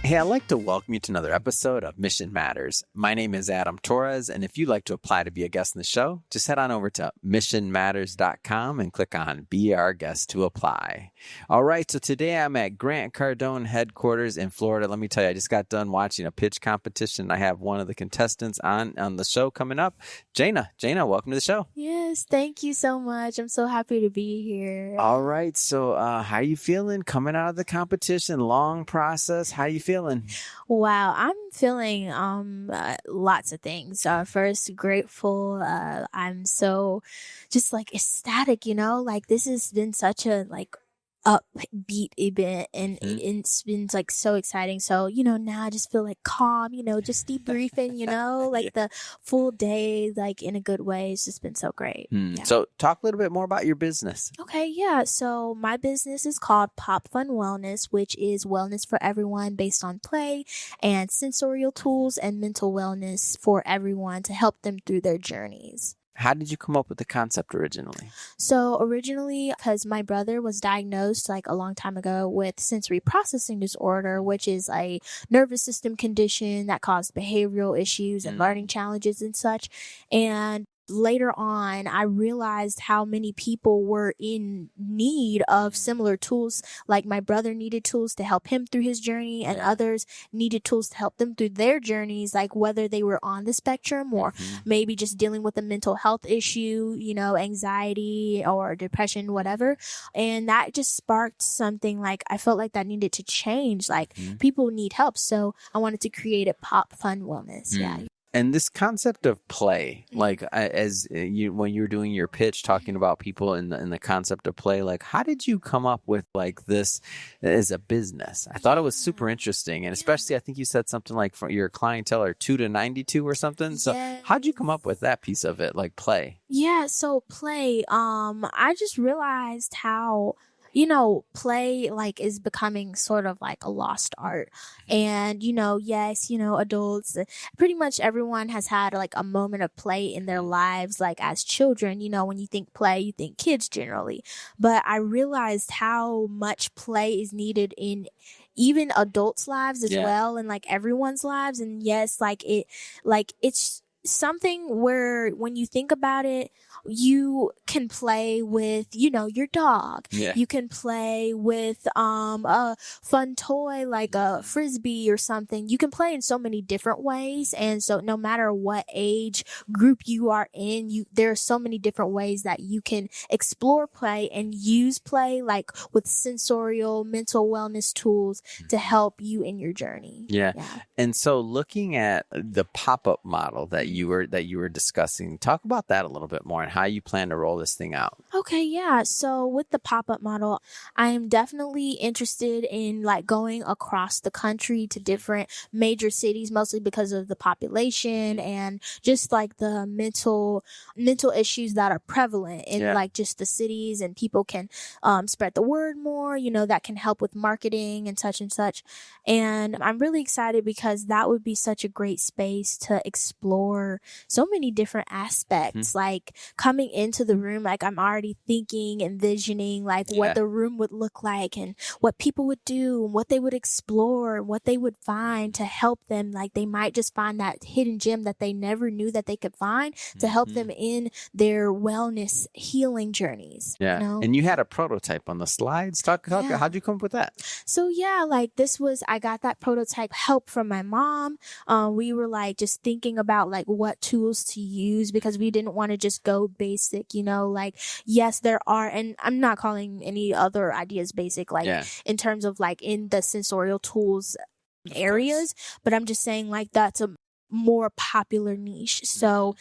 Hey, I'd like to welcome you to another episode of Mission Matters. My name is Adam Torres, and if you'd like to apply to be a guest in the show, just head on over to missionmatters.com and click on Be Our Guest to apply. All right, so today I'm at Grant Cardone headquarters in Florida. Let me tell you, I just got done watching a pitch competition. I have one of the contestants on the show coming up. Jaina, welcome to the show. Yes, thank you so much. I'm so happy to be here. All right, so how are you feeling coming out of the competition? Long process. How are you feeling? Wow, I'm feeling lots of things. First, grateful. I'm so just like ecstatic, like this has been such a upbeat event and it's been like so exciting. So, now I just feel like calm, just debriefing, the full day, like in a good way. It's just been so great. Yeah. So talk a little bit more about your business. Okay. Yeah. So my business is called Pop Fun Wellness, which is wellness for everyone based on play and sensorial tools and mental wellness for everyone to help them through their journeys. How did you come up with the concept originally? So originally, because my brother was diagnosed like a long time ago with sensory processing disorder, which is a nervous system condition that caused behavioral issues and learning challenges and such. And later on, I realized how many people were in need of similar tools. Like my brother needed tools to help him through his journey, and others needed tools to help them through their journeys, like whether they were on the spectrum or maybe just dealing with a mental health issue, anxiety or depression, whatever. And that just sparked something like I felt like that needed to change. Like people need help. So I wanted to create a Pop Fun Wellness. Yeah. And this concept of play, like when you were doing your pitch, talking about people in the concept of play, like how did you come up with like this as a business? I thought it was super interesting, and especially I think you said something like for your clientele are 2 to 92 or something. So how'd you come up with that piece of it, like play? Yeah, so play. I just realized how play like is becoming sort of like a lost art. And, yes, adults, pretty much everyone has had like a moment of play in their lives. Like as children, when you think play, you think kids generally. But I realized how much play is needed in even adults' lives as well, and like everyone's lives. And yes, it's something where when you think about it, you can play with, your dog. Yeah. You can play with a fun toy like a frisbee or something. You can play in so many different ways. And so no matter what age group you are in, there are so many different ways that you can explore play and use play, like with sensorial mental wellness tools to help you in your journey. Yeah. And so looking at the pop-up model that you were discussing, talk about that a little bit more and how you plan to roll this thing out. Okay, yeah. So with the pop-up model, I am definitely interested in like going across the country to different major cities, mostly because of the population and just like the mental issues that are prevalent in like just the cities, and people can spread the word more, that can help with marketing and such and such. And I'm really excited because that would be such a great space to explore so many different aspects, like coming into the room, like I'm already thinking, envisioning like what the room would look like and what people would do and what they would explore and what they would find to help them. Like they might just find that hidden gem that they never knew that they could find to help them in their wellness healing journeys. Yeah. And you had a prototype on the slides. Talk how'd you come up with that? So I got that prototype help from my mom. We were like just thinking about like what tools to use because we didn't want to just go basic, like yes, there are, and I'm not calling any other ideas basic, like in terms of like in the sensorial tools areas, but I'm just saying like that's a more popular niche. So,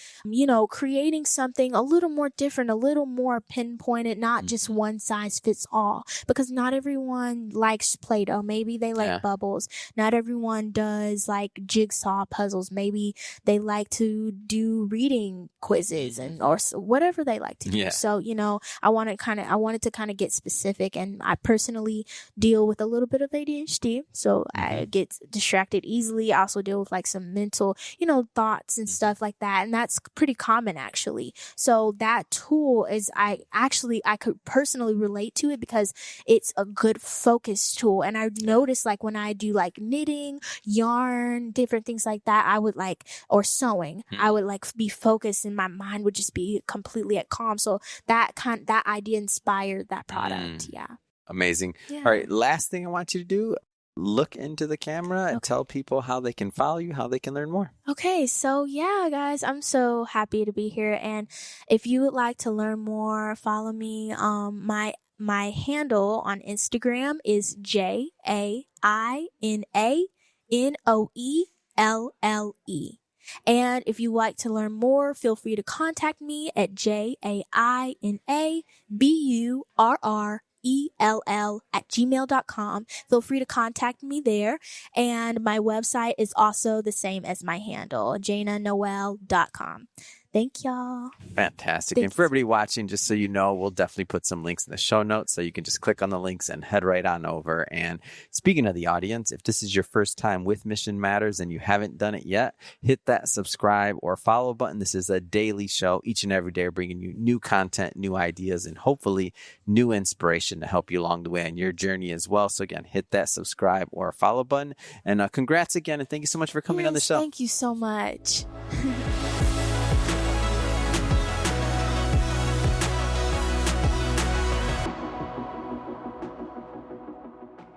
creating something a little more different, a little more pinpointed, not just one size fits all, because not everyone likes Play-Doh. Maybe they like bubbles. Not everyone does like jigsaw puzzles. Maybe they like to do reading quizzes or whatever they like to do. So, I wanted to kind of get specific, and I personally deal with a little bit of ADHD. So I get distracted easily. I also deal with like some mental thoughts and stuff like that. And that's pretty common actually. So that tool is, I could personally relate to it because it's a good focus tool. And I noticed like when I do like knitting, yarn, different things like that, I would or sewing, I would be focused and my mind would just be completely at calm. So that idea inspired that product. Yeah. Amazing. Yeah. All right. Last thing I want you to do, look into the camera and tell people how they can follow you, how they can learn more. Okay. So yeah, guys, I'm so happy to be here. And if you would like to learn more, follow me. My handle on Instagram is JAINANOELLE. And if you like to learn more, feel free to contact me at JAINABURRELL@gmail.com. Feel free to contact me there. And my website is also the same as my handle, JainaNoel.com. Thank y'all. Fantastic. And for everybody watching, just so you know, we'll definitely put some links in the show notes so you can just click on the links and head right on over. And speaking of the audience, if this is your first time with Mission Matters and you haven't done it yet, hit that subscribe or follow button. This is a daily show. Each and every day we're bringing you new content, new ideas, and hopefully new inspiration to help you along the way on your journey as well. So again, hit that subscribe or follow button. And congrats again. And thank you so much for coming on the show. Thank you so much.